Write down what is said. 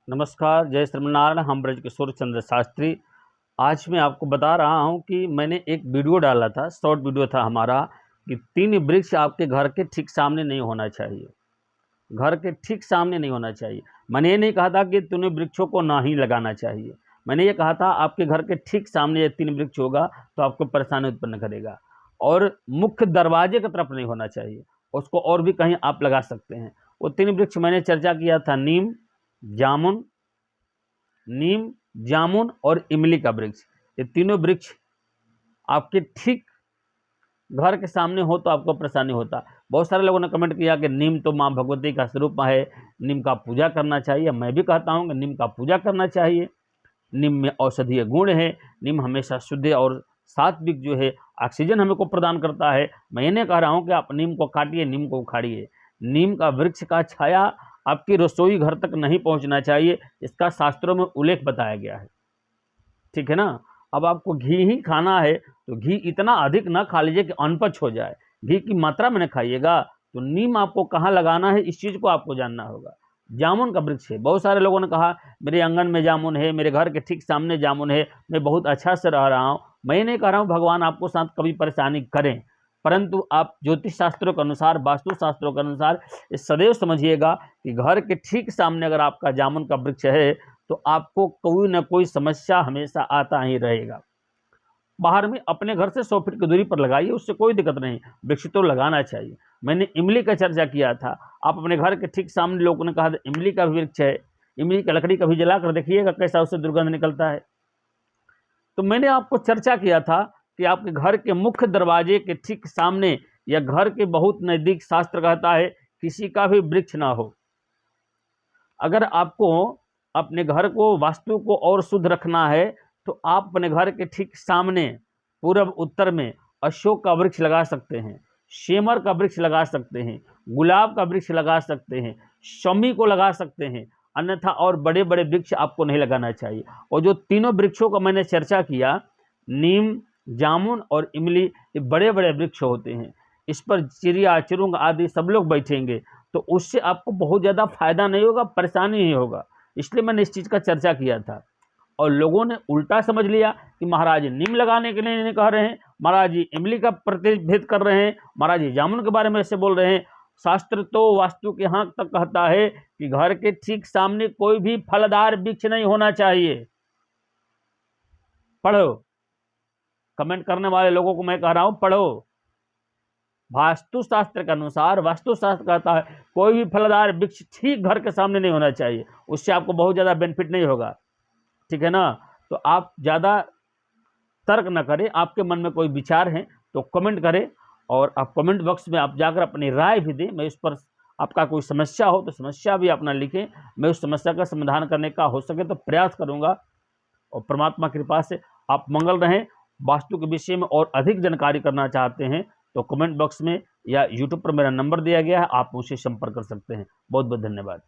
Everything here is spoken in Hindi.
नमस्कार, जय श्रीमन्नारायण। हम ब्रजकिशोर चंद्र शास्त्री। आज मैं आपको बता रहा हूं कि मैंने एक वीडियो डाला था, शॉर्ट वीडियो था हमारा, कि 3 वृक्ष आपके घर के ठीक सामने नहीं होना चाहिए। घर के ठीक सामने नहीं होना चाहिए। मैंने ये नहीं कहा था कि तूने वृक्षों को ना ही लगाना चाहिए। मैंने ये कहा था आपके घर के ठीक सामने ये 3 वृक्ष होगा तो आपको परेशानी उत्पन्न करेगा। और मुख्य दरवाजे की तरफ नहीं होना चाहिए, उसको और भी कहीं आप लगा सकते हैं। वो 3 वृक्ष मैंने चर्चा किया था, नीम, जामुन और इमली का वृक्ष। ये तीनों वृक्ष आपके ठीक घर के सामने हो तो आपको परेशानी होता। बहुत सारे लोगों ने कमेंट किया कि नीम तो माँ भगवती का स्वरूप है, नीम का पूजा करना चाहिए। मैं भी कहता हूँ कि नीम का पूजा करना चाहिए। नीम में औषधीय गुण है। नीम हमेशा शुद्ध और सात्विक जो है ऑक्सीजन हमें को प्रदान करता है। मैं ये नहीं कह रहा हूँ कि आप नीम को काटिए, नीम को उखाड़िए। नीम का वृक्ष का छाया आपकी रसोई घर तक नहीं पहुँचना चाहिए, इसका शास्त्रों में उल्लेख बताया गया है। ठीक है ना। अब आपको घी ही खाना है तो घी इतना अधिक ना खा लीजिए कि अनपच हो जाए। घी की मात्रा में न खाइएगा। तो नीम आपको कहाँ लगाना है, इस चीज़ को आपको जानना होगा। जामुन का वृक्ष है। बहुत सारे लोगों ने कहा मेरे आंगन में जामुन है, मेरे घर के ठीक सामने जामुन है, मैं बहुत अच्छा से रह रहा हूँ। मैं नहीं कह रहा हूँ भगवान आपको साथ कभी परेशानी करें, परंतु आप ज्योतिष शास्त्रों के अनुसार, वास्तु शास्त्रों के अनुसार ये सदैव समझिएगा कि घर के ठीक सामने अगर आपका जामुन का वृक्ष है तो आपको कोई ना कोई समस्या हमेशा आता ही रहेगा। बाहर में अपने घर से 100 फीट की दूरी पर लगाइए, उससे कोई दिक्कत नहीं। वृक्ष तो लगाना चाहिए। मैंने इमली का चर्चा किया था। आप अपने घर के ठीक सामने, लोगों ने कहा इमली का वृक्ष है, इमली का लकड़ी कभी जला कर देखिएगा कैसा उससे दुर्गंध निकलता है। तो मैंने आपको चर्चा किया था कि आपके घर के मुख्य दरवाजे के ठीक सामने या घर के बहुत नज़दीक शास्त्र कहता है किसी का भी वृक्ष ना हो। अगर आपको अपने घर को, वास्तु को और शुद्ध रखना है तो आप अपने घर के ठीक सामने पूर्व उत्तर में अशोक का वृक्ष लगा सकते हैं, शेमर का वृक्ष लगा सकते हैं, गुलाब का वृक्ष लगा सकते हैं, शमी को लगा सकते हैं। अन्यथा और बड़े बड़े वृक्ष आपको नहीं लगाना चाहिए। और जो तीनों वृक्षों का मैंने चर्चा किया, नीम, जामुन और इमली, ये बड़े बड़े वृक्ष होते हैं। इस पर चिड़िया, चिरुंग आदि सब लोग बैठेंगे तो उससे आपको बहुत ज़्यादा फायदा नहीं होगा, परेशानी ही होगा। इसलिए मैंने इस चीज़ का चर्चा किया था। और लोगों ने उल्टा समझ लिया कि महाराज जी नीम लगाने के लिए नहीं कह रहे हैं, महाराज जी इमली का प्रतिभेद कर रहे हैं, महाराज जी जामुन के बारे में ऐसे बोल रहे हैं। शास्त्र तो वास्तु के यहाँ तक कहता है कि घर के ठीक सामने कोई भी फलदार वृक्ष नहीं होना चाहिए। पढ़ो, कमेंट करने वाले लोगों को मैं कह रहा हूं पढ़ो। वास्तुशास्त्र के अनुसार, वास्तुशास्त्र कहता है कोई भी फलदार वृक्ष ठीक घर के सामने नहीं होना चाहिए। उससे आपको बहुत ज़्यादा बेनिफिट नहीं होगा। ठीक है ना। तो आप ज़्यादा तर्क न करें। आपके मन में कोई विचार है तो कमेंट करें, और आप कमेंट बॉक्स में आप जाकर अपनी राय भी दें। मैं इस पर, आपका कोई समस्या हो तो समस्या भी अपना लिखें। मैं उस समस्या का समाधान करने का हो सके तो प्रयास करूँगा। और परमात्मा की कृपा से आप मंगल रहें। वास्तु के विषय में और अधिक जानकारी करना चाहते हैं तो कमेंट बॉक्स में या यूट्यूब पर मेरा नंबर दिया गया है, आप मुझसे संपर्क कर सकते हैं। बहुत बहुत धन्यवाद।